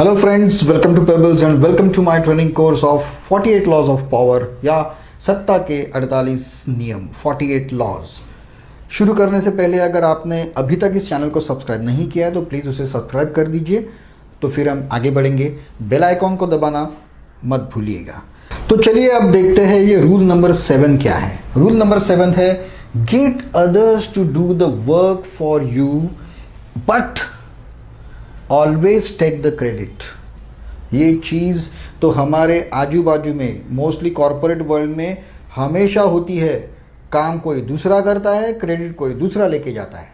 Hello friends, welcome to pebbles and welcome to my training course of 48 laws of power या सत्ता के 48 नियम 48 laws. शुरू करने से पहले अगर आपने अभी तक इस चैनल को सब्सक्राइब नहीं किया है तो प्लीज़ उसे सब्सक्राइब कर दीजिए। तो फिर हम आगे बढ़ेंगे, बेल आइकॉन को दबाना मत भूलिएगा। तो चलिए अब देखते हैं ये रूल नंबर 7 क्या है। रूल नंबर 7 है get others to do the work for you but always take the credit. ये चीज़ तो हमारे आजू बाजू में मोस्टली कॉरपोरेट वर्ल्ड में हमेशा होती है। काम कोई दूसरा करता है, क्रेडिट कोई दूसरा लेके जाता है।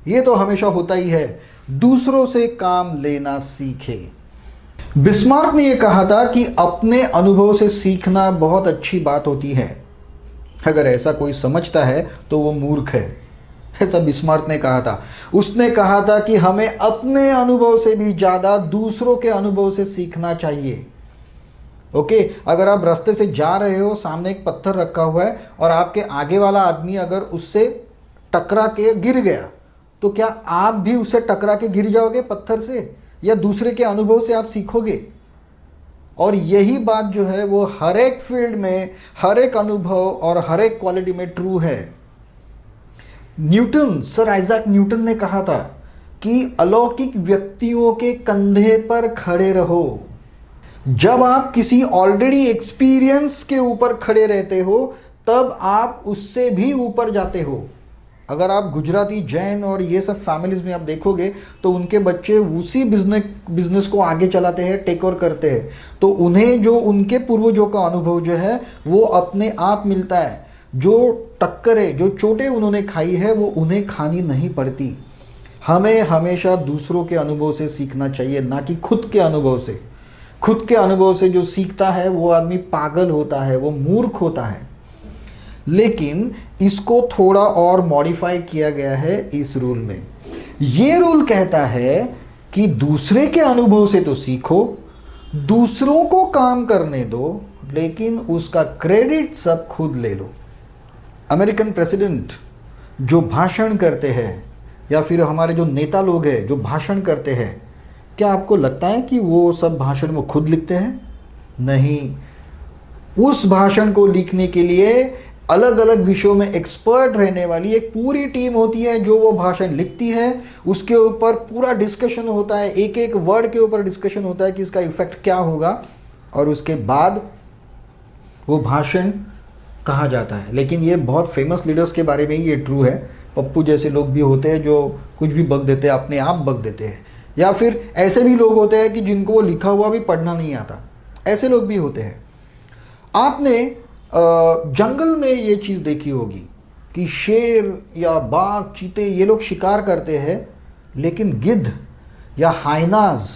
ये तो हमेशा होता ही है। दूसरों से काम लेना सीखे। बिस्मार्क ने यह कहा था कि अपने अनुभव से सीखना बहुत अच्छी बात होती है। अगर ऐसा कोई समझता है तो वो मूर्ख है, ऐसा बिस्मार्क ने कहा था। उसने कहा था कि हमें अपने अनुभव से भी ज़्यादा दूसरों के अनुभव से सीखना चाहिए। ओके, अगर आप रास्ते से जा रहे हो, सामने एक पत्थर रखा हुआ है और आपके आगे वाला आदमी अगर उससे टकरा के गिर गया तो क्या आप भी उससे टकरा के गिर जाओगे पत्थर से, या दूसरे के अनुभव से आप सीखोगे? और यही बात जो है वो हर एक फील्ड में, हर एक अनुभव और हर एक क्वालिटी में ट्रू है। न्यूटन, सर आइजैक न्यूटन ने कहा था कि अलौकिक व्यक्तियों के कंधे पर खड़े रहो। जब आप किसी ऑलरेडी एक्सपीरियंस के ऊपर खड़े रहते हो तब आप उससे भी ऊपर जाते हो। अगर आप गुजराती, जैन और ये सब फैमिलीज में आप देखोगे तो उनके बच्चे उसी बिजनेस को आगे चलाते हैं, टेक ओवर करते हैं। तो उन्हें जो उनके पूर्वजों का अनुभव जो है वो अपने आप मिलता है। जो टक्करें, जो चोटें उन्होंने खाई है वो उन्हें खानी नहीं पड़ती। हमें हमेशा दूसरों के अनुभव से सीखना चाहिए, ना कि खुद के अनुभव से। खुद के अनुभव से जो सीखता है वो आदमी पागल होता है, वो मूर्ख होता है। लेकिन इसको थोड़ा और मॉडिफाई किया गया है इस रूल में। ये रूल कहता है कि दूसरे के अनुभव से तो सीखो, दूसरों को काम करने दो, लेकिन उसका क्रेडिट सब खुद ले लो। अमेरिकन प्रेसिडेंट जो भाषण करते हैं या फिर हमारे जो नेता लोग हैं जो भाषण करते हैं, क्या आपको लगता है कि वो सब भाषण वो खुद लिखते हैं? नहीं। उस भाषण को लिखने के लिए अलग अलग विषयों में एक्सपर्ट रहने वाली एक पूरी टीम होती है जो वो भाषण लिखती है। उसके ऊपर पूरा डिस्कशन होता है, एक एक वर्ड के ऊपर डिस्कशन होता है कि इसका इफेक्ट क्या होगा, और उसके बाद वो भाषण कहा जाता है। लेकिन ये बहुत फेमस लीडर्स के बारे में ही ये ट्रू है। पप्पू जैसे लोग भी होते हैं जो कुछ भी बक देते हैं, अपने आप बक देते हैं। या फिर ऐसे भी लोग होते हैं कि जिनको वो लिखा हुआ भी पढ़ना नहीं आता, ऐसे लोग भी होते हैं। आपने जंगल में ये चीज़ देखी होगी कि शेर या बाघ, चीते, ये लोग शिकार करते हैं, लेकिन गिद्ध या हाइनाज,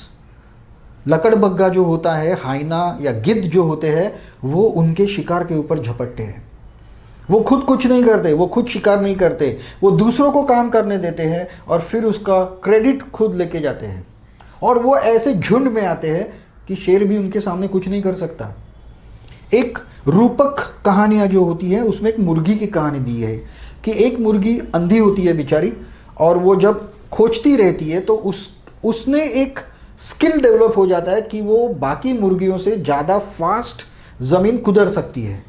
लकड़बग्गा जो होता है, हाइना या गिद्ध जो होते हैं, वो उनके शिकार के ऊपर झपटते हैं। वो खुद कुछ नहीं करते, वो खुद शिकार नहीं करते, वो दूसरों को काम करने देते हैं और फिर उसका क्रेडिट खुद लेके जाते हैं। और वो ऐसे झुंड में आते हैं कि शेर भी उनके सामने कुछ नहीं कर सकता। एक रूपक कहानियाँ जो होती है उसमें एक मुर्गी की कहानी दी है कि एक मुर्गी अंधी होती है बेचारी, और वो जब खोजती रहती है तो उसने एक स्किल डेवलप हो जाता है कि वो बाकी मुर्गियों से ज़्यादा फास्ट ज़मीन कुदर सकती है।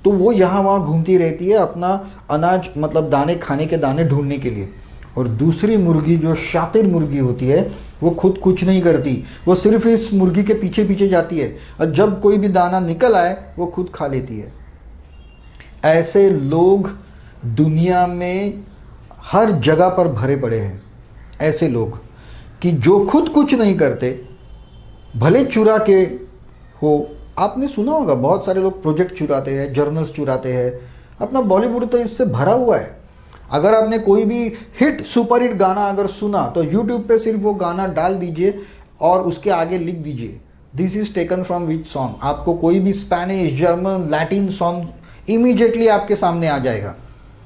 तो वो यहाँ वहाँ घूमती रहती है अपना अनाज, मतलब दाने, खाने के दाने ढूंढने के लिए। और दूसरी मुर्गी जो शातिर मुर्गी होती है वो खुद कुछ नहीं करती, वो सिर्फ इस मुर्गी के पीछे पीछे जाती है और जब कोई भी दाना निकल आए वो खुद खा लेती है। ऐसे लोग दुनिया में हर जगह पर भरे पड़े हैं। ऐसे लोग कि जो खुद कुछ नहीं करते, भले चुरा के हो। आपने सुना होगा बहुत सारे लोग प्रोजेक्ट चुराते हैं, जर्नल्स चुराते हैं। अपना बॉलीवुड तो इससे भरा हुआ है। अगर आपने कोई भी हिट, सुपर हिट गाना अगर सुना तो यूट्यूब पे सिर्फ वो गाना डाल दीजिए और उसके आगे लिख दीजिए this is taken from which song. आपको कोई भी Spanish, German, Latin song immediately आपके सामने आ जाएगा।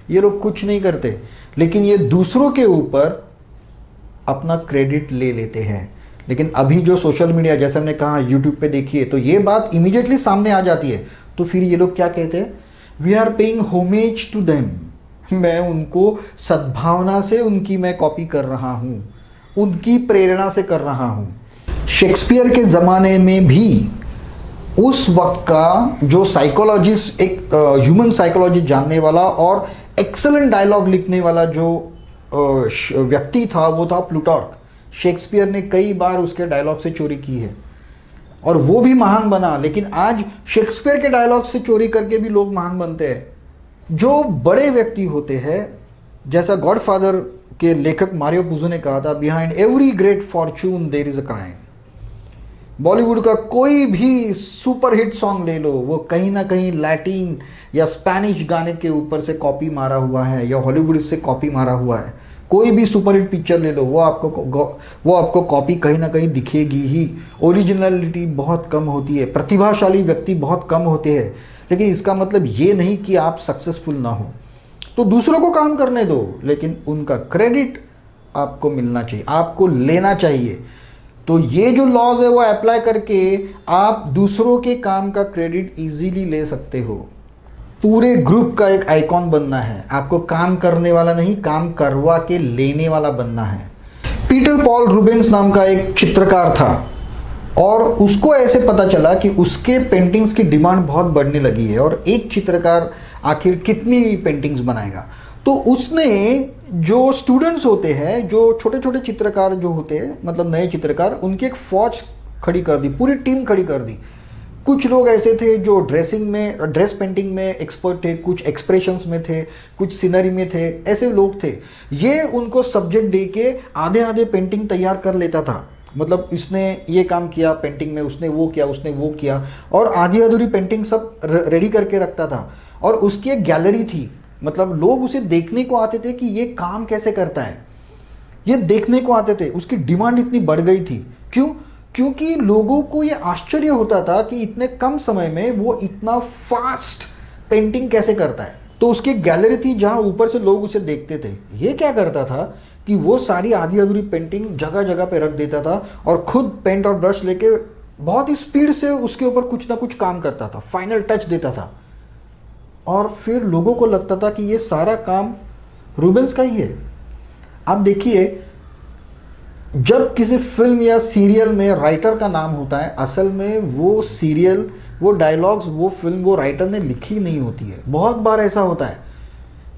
ये लोग कुछ नहीं करते, लेकिन ये दूसरों के ऊपर अपना क्रेडिट ले लेते हैं। लेकिन अभी जो सोशल मीडिया, जैसे हमने कहा यूट्यूब पे देखिए, तो ये बात इमीडिएटली सामने आ जाती है। तो फिर ये लोग क्या कहते हैं? We are paying homage to them. मैं उनको सद्भावना से उनकी मैं कॉपी कर रहा हूँ, उनकी प्रेरणा से कर रहा हूँ। शेक्सपियर के ज़माने में भी उस वक्त का जो साइकोलॉजिस्ट, एक ह्यूमन साइकोलॉजी जानने वाला और एक्सेलेंट डायलॉग लिखने वाला जो व्यक्ति था, वो था प्लूटार्क। शेक्सपियर ने कई बार उसके डायलॉग से चोरी की है और वो भी महान बना। लेकिन आज शेक्सपियर के डायलॉग से चोरी करके भी लोग महान बनते हैं। जो बड़े व्यक्ति होते हैं, जैसा गॉडफादर के लेखक मारियो पुज़ो ने कहा था, behind every great fortune there is a crime. Bollywood का कोई भी सुपरहिट सॉन्ग ले लो, वो कहीं ना कहीं लैटिन या स्पेनिश गाने के ऊपर से कॉपी मारा हुआ है या हॉलीवुड से कॉपी मारा हुआ है। कोई भी सुपरहिट पिक्चर ले लो, वो आपको कॉपी कहीं ना कहीं दिखेगी ही। ओरिजिनलिटी बहुत कम होती है, प्रतिभाशाली व्यक्ति बहुत कम होते हैं, लेकिन इसका मतलब ये नहीं कि आप सक्सेसफुल ना हो। तो दूसरों को काम करने दो, लेकिन उनका क्रेडिट आपको मिलना चाहिए, आपको लेना चाहिए। तो ये जो लॉज है वो अप्लाई करके आप दूसरों के काम का क्रेडिट इजीली ले सकते हो। पूरे ग्रुप का एक आइकॉन बनना है, आपको काम करने वाला नहीं, काम करवा के लेने वाला बनना है। पीटर पॉल रूबेंस नाम का एक चित्रकार था और उसको ऐसे पता चला कि उसके पेंटिंग्स की डिमांड बहुत बढ़ने लगी है और एक चित्रकार आखिर कितनी पेंटिंग्स बनाएगा। तो उसने जो स्टूडेंट्स होते हैं, जो छोटे छोटे चित्रकार जो होते हैं, मतलब नए चित्रकार, उनकी एक फौज खड़ी कर दी, पूरी टीम खड़ी कर दी। कुछ लोग ऐसे थे जो ड्रेस पेंटिंग में एक्सपर्ट थे, कुछ एक्सप्रेशंस में थे, कुछ सीनरी में थे, ऐसे लोग थे। ये उनको सब्जेक्ट दे के आधे आधे पेंटिंग तैयार कर लेता था। मतलब इसने ये काम किया पेंटिंग में, उसने वो किया, उसने वो किया, और आधी अधूरी पेंटिंग सब रेडी करके रखता था। और उसकी एक गैलरी थी, मतलब लोग उसे देखने को आते थे कि ये काम कैसे करता है, ये देखने को आते थे। उसकी डिमांड इतनी बढ़ गई थी। क्यों? क्योंकि लोगों को ये आश्चर्य होता था कि इतने कम समय में वो इतना फास्ट पेंटिंग कैसे करता है। तो उसकी एक गैलरी थी जहां ऊपर से लोग उसे देखते थे। ये क्या करता था कि वो सारी आधी अधूरी पेंटिंग जगह जगह पे रख देता था और खुद पेंट और ब्रश लेके बहुत ही स्पीड से उसके ऊपर कुछ ना कुछ काम करता था, फाइनल टच देता था। और फिर लोगों को लगता था कि ये सारा काम रूबेंस का ही है। आप देखिए, जब किसी फिल्म या सीरियल में राइटर का नाम होता है, असल में वो सीरियल, वो डायलॉग्स, वो फिल्म वो राइटर ने लिखी नहीं होती है। बहुत बार ऐसा होता है।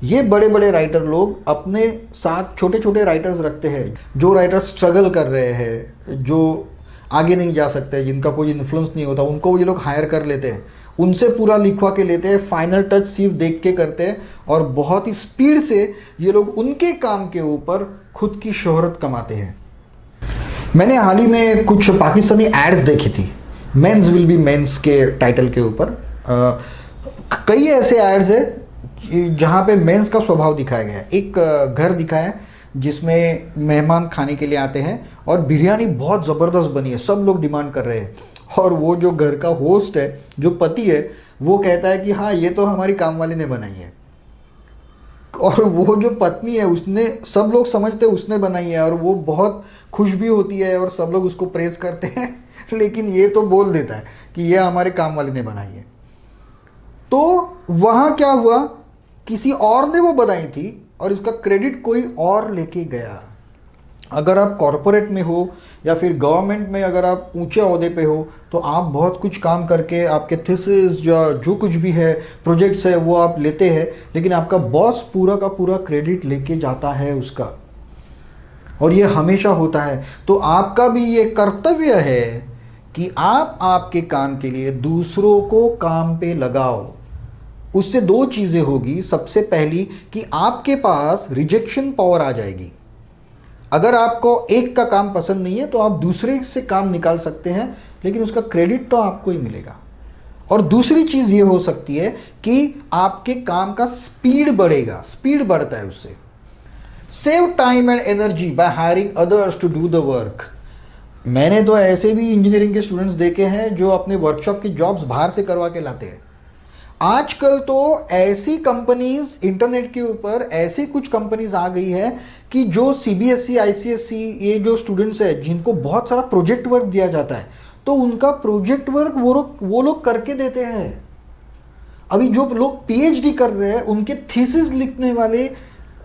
ये बड़े बड़े राइटर लोग अपने साथ छोटे छोटे राइटर्स रखते हैं, जो राइटर स्ट्रगल कर रहे हैं, जो आगे नहीं जा सकते, जिनका कोई इन्फ्लुएंस नहीं होता, उनको ये लोग हायर कर लेते हैं, उनसे पूरा लिखवा के लेते हैं, फाइनल टच सिर्फ देख के करते हैं और बहुत ही स्पीड से ये लोग उनके काम के ऊपर खुद की शोहरत कमाते हैं। मैंने हाल ही में कुछ पाकिस्तानी एड्स देखी थी, मेंस विल बी मेंस के टाइटल के ऊपर। कई ऐसे एड्स है जहाँ पे मेंस का स्वभाव दिखाया गया है। एक घर दिखाया है जिसमें मेहमान खाने के लिए आते हैं और बिरयानी बहुत ज़बरदस्त बनी है, सब लोग डिमांड कर रहे हैं। और वो जो घर का होस्ट है, जो पति है, वो कहता है कि हाँ ये तो हमारी काम वाली ने बनाई है। और वो जो पत्नी है, उसने, सब लोग समझते उसने बनाई है और वो बहुत खुश भी होती है और सब लोग उसको प्रेज करते हैं, लेकिन ये तो बोल देता है कि ये हमारे काम वाली ने बनाई है। तो वहाँ क्या हुआ, किसी और ने वो बनाई थी और इसका क्रेडिट कोई और लेके गया। अगर आप कॉरपोरेट में हो या फिर गवर्नमेंट में अगर आप ऊंचे ओहदे पे हो, तो आप बहुत कुछ काम करके आपके थीसिस जो कुछ भी है, प्रोजेक्ट्स है, वो आप लेते हैं, लेकिन आपका बॉस पूरा का पूरा क्रेडिट लेके जाता है उसका, और ये हमेशा होता है। तो आपका भी ये कर्तव्य है कि आप आपके काम के लिए दूसरों को काम पे लगाओ। उससे दो चीज़ें होगी। सबसे पहली कि आपके पास रिजेक्शन पावर आ जाएगी। अगर आपको एक का काम पसंद नहीं है तो आप दूसरे से काम निकाल सकते हैं, लेकिन उसका क्रेडिट तो आपको ही मिलेगा। और दूसरी चीज़ ये हो सकती है कि आपके काम का स्पीड बढ़ेगा, स्पीड बढ़ता है उससे। Save time and energy by hiring others to do the work. मैंने तो ऐसे भी इंजीनियरिंग के स्टूडेंट्स देखे हैं जो अपने वर्कशॉप की जॉब्स बाहर से करवा के लाते हैं। आजकल तो ऐसी कंपनीज, इंटरनेट के ऊपर ऐसी कुछ कंपनीज आ गई है कि जो सीबीएसई, आईसीएसई, ये जो स्टूडेंट्स है जिनको बहुत सारा प्रोजेक्ट वर्क दिया जाता है, तो उनका प्रोजेक्ट वर्क वो लोग करके देते हैं। अभी जो लोग पीएचडी कर रहे हैं उनके थीसिस लिखने वाले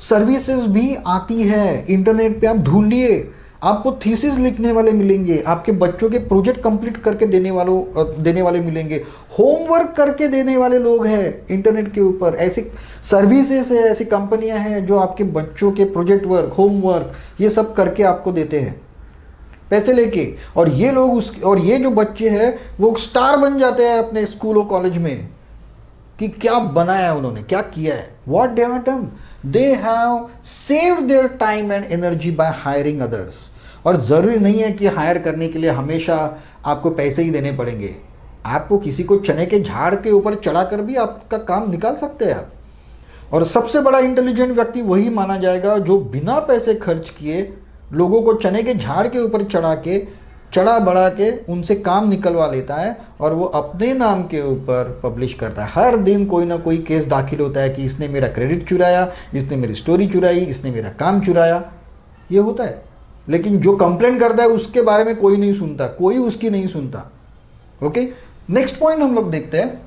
सर्विसेज भी आती है। इंटरनेट पे आप ढूंढिए, आपको थीसिस लिखने वाले मिलेंगे, आपके बच्चों के प्रोजेक्ट कंप्लीट करके देने वाले मिलेंगे, होमवर्क करके देने वाले लोग हैं इंटरनेट के ऊपर। ऐसी सर्विसेज है, ऐसी कंपनियां हैं जो आपके बच्चों के प्रोजेक्ट वर्क, होमवर्क ये सब करके आपको देते हैं पैसे लेके। और ये लोग और ये जो बच्चे हैं वो स्टार बन जाते हैं अपने स्कूल और कॉलेज में कि क्या बनाया है उन्होंने, क्या किया है। What they have done, they have saved their time and energy by hiring others. और ज़रूरी नहीं है कि हायर करने के लिए हमेशा आपको पैसे ही देने पड़ेंगे। आपको किसी को चने के झाड़ के ऊपर चढ़ाकर भी आपका काम निकाल सकते हैं आप। और सबसे बड़ा इंटेलिजेंट व्यक्ति वही माना जाएगा जो बिना पैसे खर्च किए लोगों को चने के झाड़ के ऊपर चढ़ा बढ़ा के उनसे काम निकलवा लेता है और वो अपने नाम के ऊपर पब्लिश करता है। हर दिन कोई ना कोई केस दाखिल होता है कि इसने मेरा क्रेडिट चुराया, इसने मेरी स्टोरी चुराई, इसने मेरा काम चुराया, ये होता है। लेकिन जो कंप्लेंट करता है उसके बारे में कोई नहीं सुनता, कोई उसकी नहीं सुनता। ओके, नेक्स्ट पॉइंट हम लोग देखते हैं।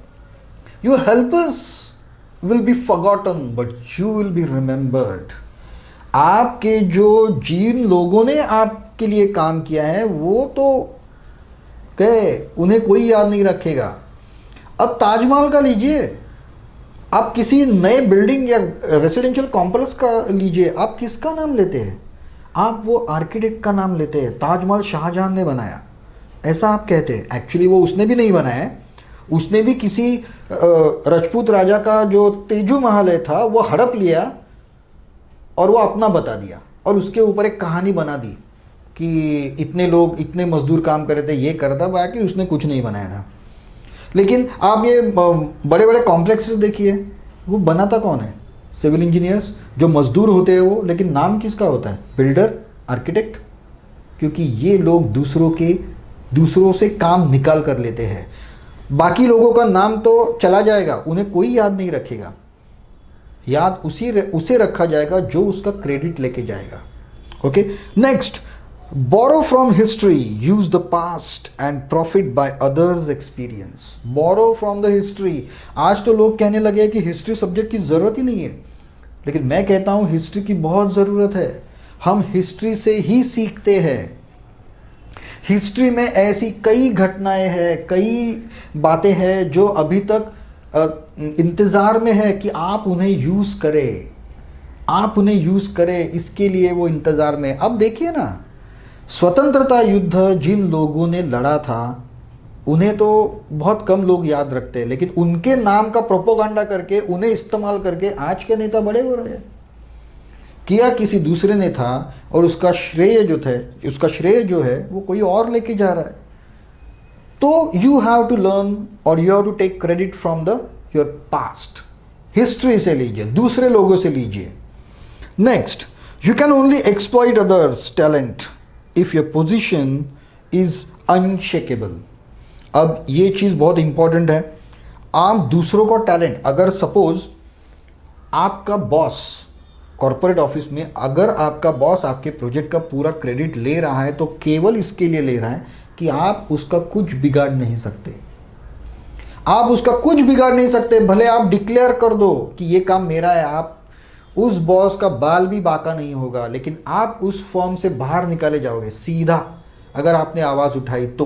Your helpers will be forgotten but you will be remembered. आपके जिन लोगों ने आपके लिए काम किया है वो तो गए, उन्हें कोई याद नहीं रखेगा। अब ताजमहल का लीजिए, आप किसी नए बिल्डिंग या रेसिडेंशियल कॉम्प्लेक्स का लीजिए, आप किसका नाम लेते हैं? आप वो आर्किटेक्ट का नाम लेते हैं। ताजमहल शाहजहां ने बनाया ऐसा आप कहते हैं। एक्चुअली वो उसने भी नहीं बनाया है, उसने भी किसी राजपूत राजा का जो तेजू महल था वो हड़प लिया और वो अपना बता दिया और उसके ऊपर एक कहानी बना दी कि इतने लोग, इतने मजदूर काम कर रहे थे, ये कर था, बाकी उसने कुछ नहीं बनाया था। लेकिन आप ये बड़े बड़े कॉम्प्लेक्सेस देखिए, वो बनाता कौन है? सिविल इंजीनियर्स, जो मजदूर होते हैं वो। लेकिन नाम किसका होता है? Builder, architect. क्योंकि ये लोग दूसरों से काम निकाल कर लेते हैं। बाकी लोगों का नाम तो चला जाएगा, उन्हें कोई याद नहीं रखेगा। याद उसे रखा जाएगा जो उसका क्रेडिट लेके जाएगा। Okay, next, borrow from history, use the past and profit by others experience. Borrow from the history. आज तो लोग कहने लगे कि हिस्ट्री सब्जेक्ट की जरूरत ही नहीं है, लेकिन मैं कहता हूं हिस्ट्री की बहुत जरूरत है। हम हिस्ट्री से ही सीखते हैं। हिस्ट्री में ऐसी कई घटनाएं हैं, कई बातें हैं जो अभी तक इंतज़ार में है कि आप उन्हें यूज़ करें, आप उन्हें यूज़ करें, इसके लिए वो इंतज़ार में। अब देखिए ना, स्वतंत्रता युद्ध जिन लोगों ने लड़ा था उन्हें तो बहुत कम लोग याद रखते हैं, लेकिन उनके नाम का प्रोपोगंडा करके, उन्हें इस्तेमाल करके आज के नेता बड़े हो रहे हैं। किया किसी दूसरे ने था और उसका श्रेय जो है वो कोई और लेके जा रहा है। तो यू हैव टू लर्न और you have to take credit from your past. History से लीजिए, दूसरे लोगों से लीजिए। Next, you can only exploit others talent if your position is unshakable. अब ये चीज़ बहुत इंपॉर्टेंट है। आप दूसरों का टैलेंट, अगर सपोज आपका बॉस कॉर्पोरेट ऑफिस में, अगर आपका बॉस आपके प्रोजेक्ट का पूरा क्रेडिट ले रहा है तो केवल इसके लिए ले रहा है कि आप उसका कुछ बिगाड़ नहीं सकते। आप उसका कुछ बिगाड़ नहीं सकते, भले आप डिक्लेयर कर दो कि ये काम मेरा है, आप उस बॉस का बाल भी बाका नहीं होगा, लेकिन आप उस फॉर्म से बाहर निकाले जाओगे सीधा अगर आपने आवाज़ उठाई तो,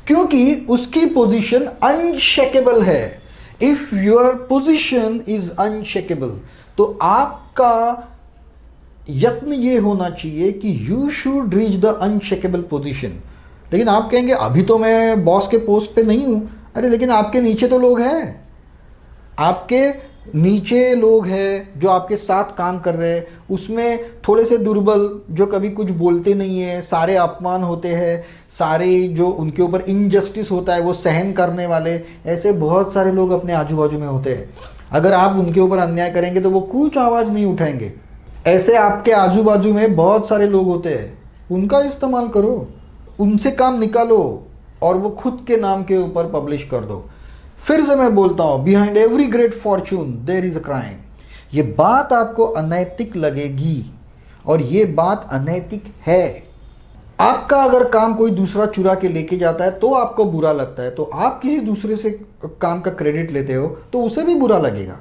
क्योंकि उसकी पोजीशन अनशेकेबल है। If your position is unshakeable, तो आपका यत्न ये होना चाहिए कि you should reach the unshakeable position. लेकिन आप कहेंगे अभी तो मैं बॉस के पोस्ट पे नहीं हूं। अरे लेकिन आपके नीचे तो लोग हैं, आपके नीचे लोग हैं जो आपके साथ काम कर रहे हैं, उसमें थोड़े से दुर्बल जो कभी कुछ बोलते नहीं है, सारे अपमान होते हैं, सारे जो उनके ऊपर इनजस्टिस होता है वो सहन करने वाले, ऐसे बहुत सारे लोग अपने आजू बाजू में होते हैं। अगर आप उनके ऊपर अन्याय करेंगे तो वो कुछ आवाज़ नहीं उठाएंगे। ऐसे आपके आजू बाजू में बहुत सारे लोग होते हैं, उनका इस्तेमाल करो, उनसे काम निकालो और वो खुद के नाम के ऊपर पब्लिश कर दो। फिर से मैं बोलता हूँ, behind every great fortune there is a crime. ये बात आपको अनैतिक लगेगी और ये बात अनैतिक है। आपका अगर काम कोई दूसरा चुरा के लेके जाता है तो आपको बुरा लगता है, तो आप किसी दूसरे से काम का क्रेडिट लेते हो तो उसे भी बुरा लगेगा।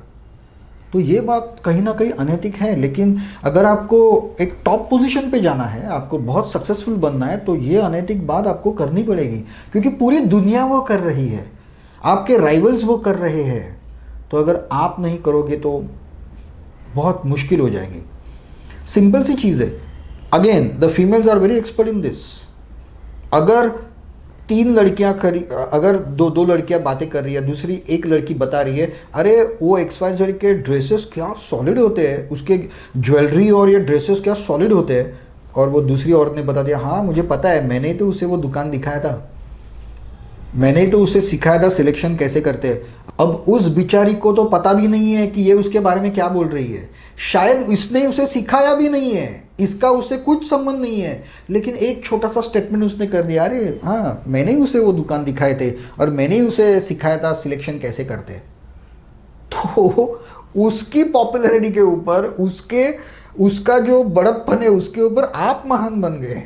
तो ये बात कहीं ना कहीं अनैतिक है। लेकिन अगर आपको एक टॉप पोजीशन पे जाना है, आपको बहुत सक्सेसफुल बनना है, तो ये अनैतिक बात आपको करनी पड़ेगी, क्योंकि पूरी दुनिया वो कर रही है, आपके राइवल्स वो कर रहे हैं। तो अगर आप नहीं करोगे तो बहुत मुश्किल हो जाएगी। सिंपल सी चीज़ है। Again the females are very expert in this. अगर अगर दो लड़कियां बातें कर रही है, दूसरी एक लड़की बता रही है, अरे वो XYZ के ड्रेसेस क्या सॉलिड होते हैं, उसके ज्वेलरी और ये ड्रेसेस क्या सॉलिड होते हैं, और वो दूसरी औरत ने बता दिया, हाँ मुझे पता है, मैंने ही तो उसे वो दुकान दिखाया था, मैंने ही तो उसे सिखाया था सिलेक्शन कैसे करते हैं। अब उस बिचारी को तो पता भी नहीं है कि ये उसके बारे में क्या बोल रही है, शायद इसने उसे सिखाया भी नहीं है, इसका उससे कुछ संबंध नहीं है, लेकिन एक छोटा सा स्टेटमेंट उसने कर दिया, अरे हाँ मैंने ही उसे वो दुकान दिखाए थे और मैंने ही उसे सिखाया था सिलेक्शन कैसे करते। तो उसकी पॉपुलैरिटी के ऊपर, उसका जो बड़प्पन है उसके ऊपर आप महान बन गए,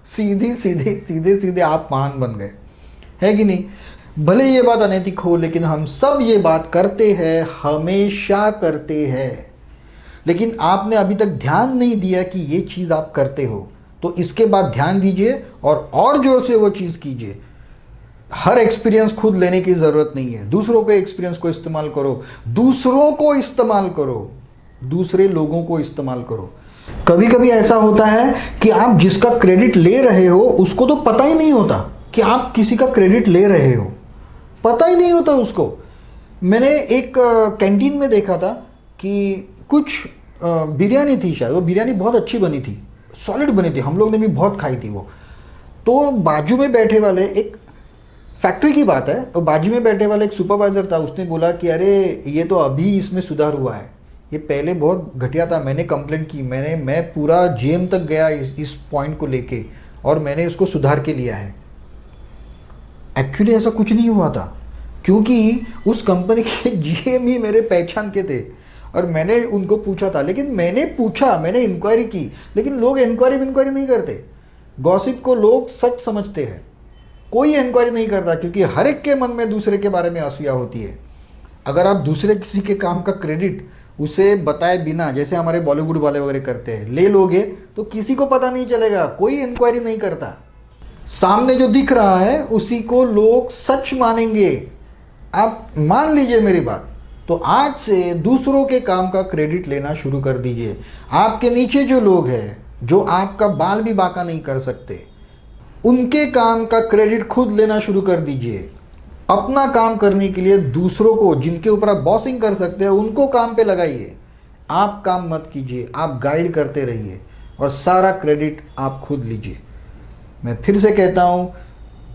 सीधे आप महान बन गए, है कि नहीं। भले ये बात अनैतिक हो, लेकिन हम सब ये बात करते हैं, हमेशा करते हैं। लेकिन आपने अभी तक ध्यान नहीं दिया कि ये चीज़ आप करते हो, तो इसके बाद ध्यान दीजिए और जोर से वो चीज़ कीजिए। हर एक्सपीरियंस खुद लेने की ज़रूरत नहीं है, दूसरों के एक्सपीरियंस को इस्तेमाल करो, दूसरों को इस्तेमाल करो, दूसरे लोगों को इस्तेमाल करो। कभी कभी ऐसा होता है कि आप जिसका क्रेडिट ले रहे हो उसको तो पता ही नहीं होता कि आप किसी का क्रेडिट ले रहे हो, पता ही नहीं होता उसको। मैंने एक कैंटीन में देखा था कि कुछ बिरयानी थी, शायद वो बिरयानी बहुत अच्छी बनी थी, सॉलिड बनी थी, हम लोग ने भी बहुत खाई थी वो। तो बाजू में बैठे वाले, एक फैक्ट्री की बात है, और बाजू में बैठे वाला एक सुपरवाइज़र था, उसने बोला कि अरे ये तो अभी इसमें सुधार हुआ है, ये पहले बहुत घटिया था, मैंने कंप्लेंट की, मैं पूरा जेम तक गया इस पॉइंट को लेके, और मैंने इसको सुधार के लिया है। एक्चुअली ऐसा कुछ नहीं हुआ था, क्योंकि उस कंपनी के जीएम ही मेरे पहचान के थे, और मैंने उनको पूछा था, लेकिन मैंने इंक्वायरी की, लेकिन लोग इंक्वायरी नहीं करते। गॉसिप को लोग सच समझते हैं, कोई इंक्वायरी नहीं करता, क्योंकि हर एक के मन में दूसरे के बारे में असूया होती है। अगर आप दूसरे किसी के काम का क्रेडिट उसे बताए बिना, जैसे हमारे बॉलीवुड वाले वगैरह करते हैं, ले लोगे तो किसी को पता नहीं चलेगा, कोई इंक्वायरी नहीं करता। सामने जो दिख रहा है उसी को लोग सच मानेंगे, आप मान लीजिए मेरी बात। तो आज से दूसरों के काम का क्रेडिट लेना शुरू कर दीजिए। आपके नीचे जो लोग हैं, जो आपका बाल भी बांका नहीं कर सकते, उनके काम का क्रेडिट खुद लेना शुरू कर दीजिए। अपना काम करने के लिए दूसरों को, जिनके ऊपर आप बॉसिंग कर सकते हैं, उनको काम पे लगाइए। आप काम मत कीजिए, आप गाइड करते रहिए, और सारा क्रेडिट आप खुद लीजिए। मैं फिर से कहता हूँ,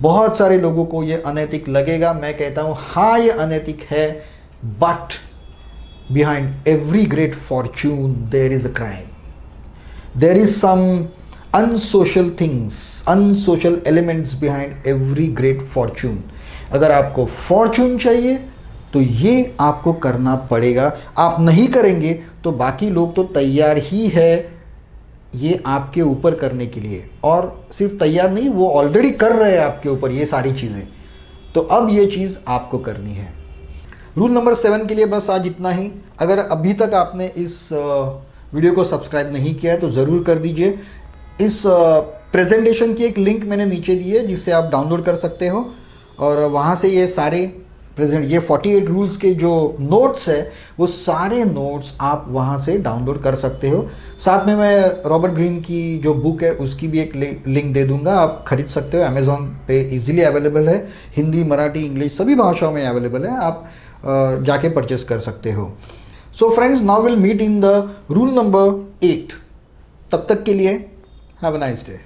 बहुत सारे लोगों को ये अनैतिक लगेगा, मैं कहता हूँ हाँ ये अनैतिक है, but behind every great fortune there is a crime, there is some unsocial things, unsocial elements behind every great fortune. अगर आपको फॉर्च्यून चाहिए तो ये आपको करना पड़ेगा, आप नहीं करेंगे तो बाकी लोग तो तैयार ही है ये आपके ऊपर करने के लिए, और सिर्फ तैयार नहीं, वो ऑलरेडी कर रहे हैं आपके ऊपर ये सारी चीज़ें। तो अब ये चीज़ आपको करनी है। रूल नंबर 7 के लिए बस आज इतना ही। अगर अभी तक आपने इस वीडियो को सब्सक्राइब नहीं किया है तो ज़रूर कर दीजिए। इस प्रेजेंटेशन की एक लिंक मैंने नीचे दी है, जिससे आप डाउनलोड कर सकते हो, और वहाँ से ये सारे ये 48 रूल्स के जो नोट्स है, वो सारे नोट्स आप वहाँ से डाउनलोड कर सकते हो। साथ में मैं रॉबर्ट ग्रीन की जो बुक है उसकी भी एक लिंक दे दूंगा, आप खरीद सकते हो, अमेज़ॉन पे इजीली अवेलेबल है, हिंदी, मराठी, इंग्लिश सभी भाषाओं में अवेलेबल है, आप जाके परचेस कर सकते हो। So friends, now will meet in the rule number 8। तब तक के लिए हैव अ नाइस डे।